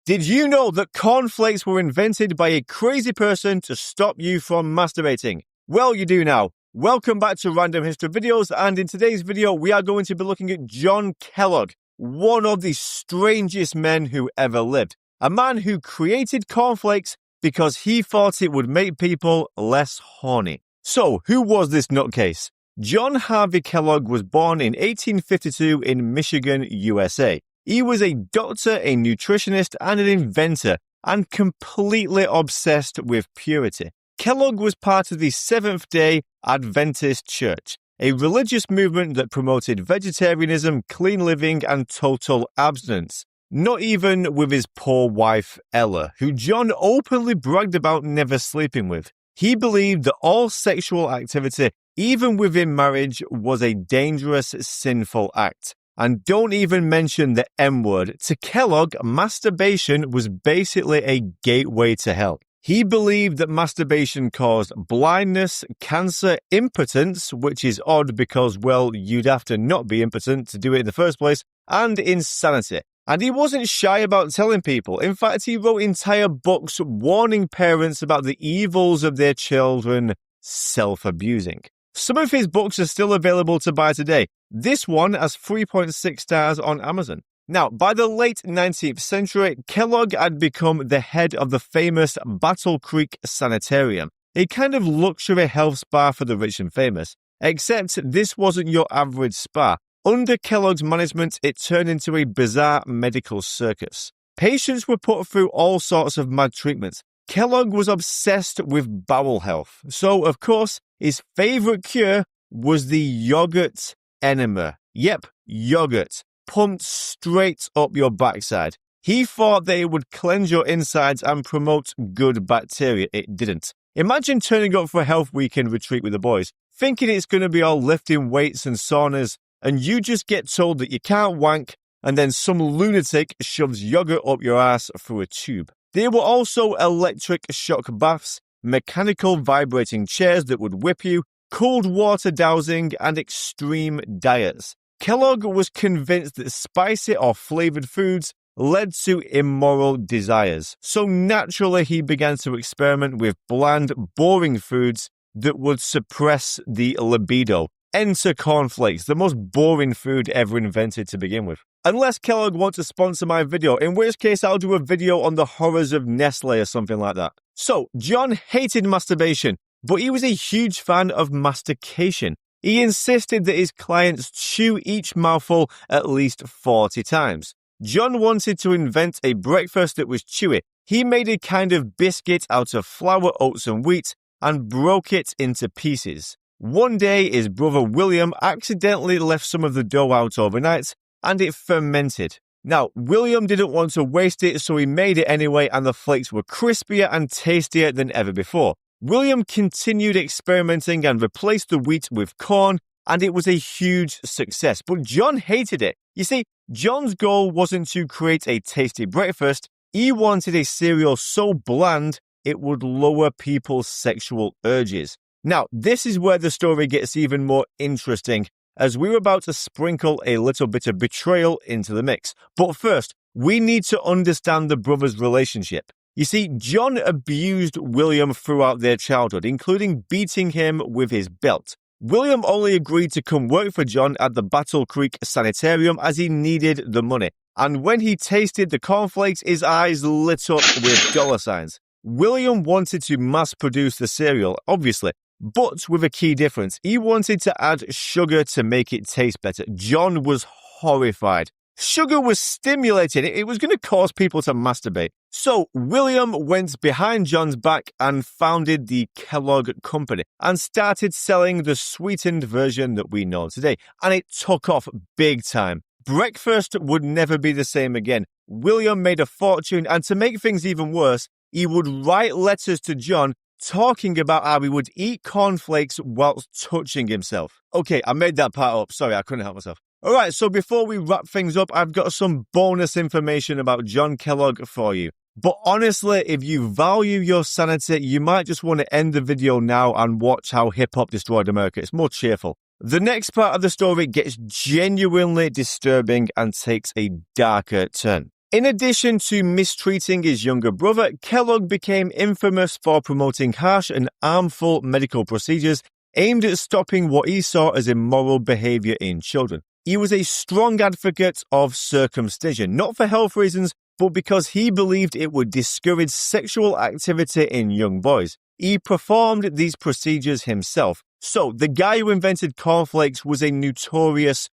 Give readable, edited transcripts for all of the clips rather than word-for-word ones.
Did you know that cornflakes were invented by a crazy person to stop you from masturbating? Well, you do now. Welcome back to Random History Videos, and in today's video, we are going to be looking at John Kellogg, one of the strangest men who ever lived. A man who created cornflakes because he thought it would make people less horny. So, who was this nutcase? John Harvey Kellogg was born in 1852 in Michigan, USA. He was a doctor, a nutritionist, and an inventor, and completely obsessed with purity. Kellogg was part of the Seventh-day Adventist Church, a religious movement that promoted vegetarianism, clean living, and total abstinence. Not even with his poor wife, Ella, who John openly bragged about never sleeping with. He believed that all sexual activity, even within marriage, was a dangerous, sinful act. And don't even mention the M-word. To Kellogg, masturbation was basically a gateway to hell. He believed that masturbation caused blindness, cancer, impotence, which is odd because, well, you'd have to not be impotent to do it in the first place, and insanity. And he wasn't shy about telling people. In fact, he wrote entire books warning parents about the evils of their children self-abusing. Some of his books are still available to buy today. This one has 3.6 stars on Amazon. Now, by the late 19th century, Kellogg had become the head of the famous Battle Creek Sanitarium, a kind of luxury health spa for the rich and famous. Except this wasn't your average spa. Under Kellogg's management, it turned into a bizarre medical circus. Patients were put through all sorts of mad treatments. Kellogg was obsessed with bowel health. So, of course, his favorite cure was the yogurt enema. Yep, yogurt. Pumped straight up your backside. He thought that it would cleanse your insides and promote good bacteria. It didn't. Imagine turning up for a health weekend retreat with the boys, thinking it's going to be all lifting weights and saunas, and you just get told that you can't wank, and then some lunatic shoves yogurt up your ass through a tube. There were also electric shock baths, mechanical vibrating chairs that would whip you, cold water dowsing, and extreme diets. Kellogg was convinced that spicy or flavored foods led to immoral desires. So naturally, he began to experiment with bland, boring foods that would suppress the libido. Enter cornflakes, the most boring food ever invented to begin with. Unless Kellogg wants to sponsor my video, in which case I'll do a video on the horrors of Nestle or something like that. So, John hated masturbation, but he was a huge fan of mastication. He insisted that his clients chew each mouthful at least 40 times. John wanted to invent a breakfast that was chewy. He made a kind of biscuit out of flour, oats, and wheat and broke it into pieces. One day, his brother William accidentally left some of the dough out overnight, and it fermented. Now, William didn't want to waste it, so he made it anyway, and the flakes were crispier and tastier than ever before. William continued experimenting and replaced the wheat with corn, and it was a huge success. But John hated it. You see, John's goal wasn't to create a tasty breakfast. He wanted a cereal so bland it would lower people's sexual urges. Now, this is where the story gets even more interesting, as we're about to sprinkle a little bit of betrayal into the mix. But first, we need to understand the brothers' relationship. You see, John abused William throughout their childhood, including beating him with his belt. William only agreed to come work for John at the Battle Creek Sanitarium as he needed the money. And when he tasted the cornflakes, his eyes lit up with dollar signs. William wanted to mass produce the cereal, obviously, but with a key difference. He wanted to add sugar to make it taste better. John was horrified. Sugar was stimulating. It was going to cause people to masturbate. So William went behind John's back and founded the Kellogg Company and started selling the sweetened version that we know today. And it took off big time. Breakfast would never be the same again. William made a fortune, and to make things even worse, he would write letters to John talking about how he would eat cornflakes whilst touching himself. Okay, I made that part up. Sorry, I couldn't help myself. All right, so before we wrap things up, I've got some bonus information about John Kellogg for you. But honestly, if you value your sanity, you might just want to end the video now and watch how hip-hop destroyed America. It's more cheerful. The next part of the story gets genuinely disturbing and takes a darker turn. In addition to mistreating his younger brother, Kellogg became infamous for promoting harsh and harmful medical procedures aimed at stopping what he saw as immoral behavior in children. He was a strong advocate of circumcision, not for health reasons, but because he believed it would discourage sexual activity in young boys. He performed these procedures himself. So, the guy who invented cornflakes was a notorious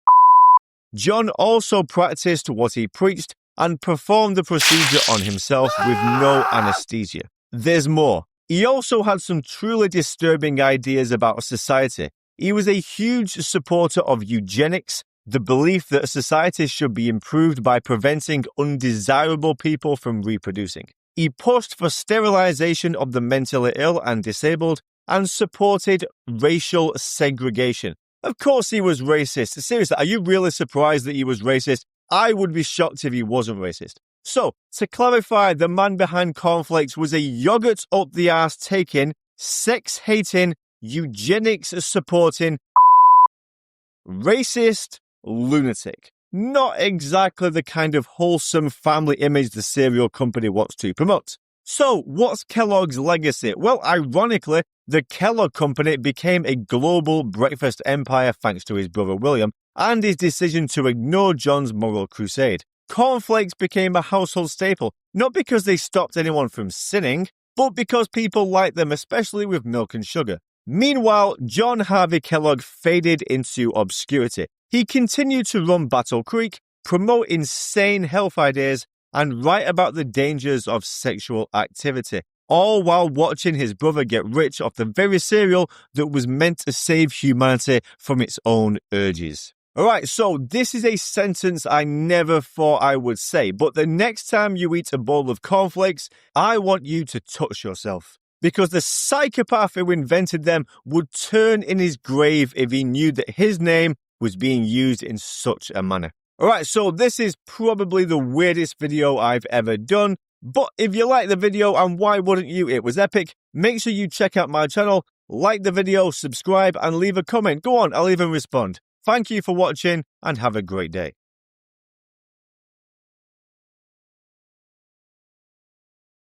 John also practiced what he preached and performed the procedure on himself with no anesthesia. There's more. He also had some truly disturbing ideas about society. He was a huge supporter of eugenics, the belief that society should be improved by preventing undesirable people from reproducing. He pushed for sterilization of the mentally ill and disabled and supported racial segregation. Of course he was racist. Seriously, are you really surprised that he was racist? I would be shocked if he wasn't racist. So, to clarify, the man behind cornflakes was a yogurt up the arse taking, sex-hating, eugenics-supporting, racist lunatic. Not exactly the kind of wholesome family image the cereal company wants to promote. So, what's Kellogg's legacy? Well, ironically, the Kellogg Company became a global breakfast empire thanks to his brother William and his decision to ignore John's moral crusade. Cornflakes became a household staple, not because they stopped anyone from sinning, but because people liked them, especially with milk and sugar. Meanwhile, John Harvey Kellogg faded into obscurity. He continued to run Battle Creek, promote insane health ideas, and write about the dangers of sexual activity, all while watching his brother get rich off the very cereal that was meant to save humanity from its own urges. Alright, so this is a sentence I never thought I would say, but the next time you eat a bowl of cornflakes, I want you to touch yourself. Because the psychopath who invented them would turn in his grave if he knew that his name was being used in such a manner. Alright, so this is probably the weirdest video I've ever done, but if you like the video, and why wouldn't you, it was epic, make sure you check out my channel, like the video, subscribe, and leave a comment. Go on, I'll even respond. Thank you for watching, and have a great day.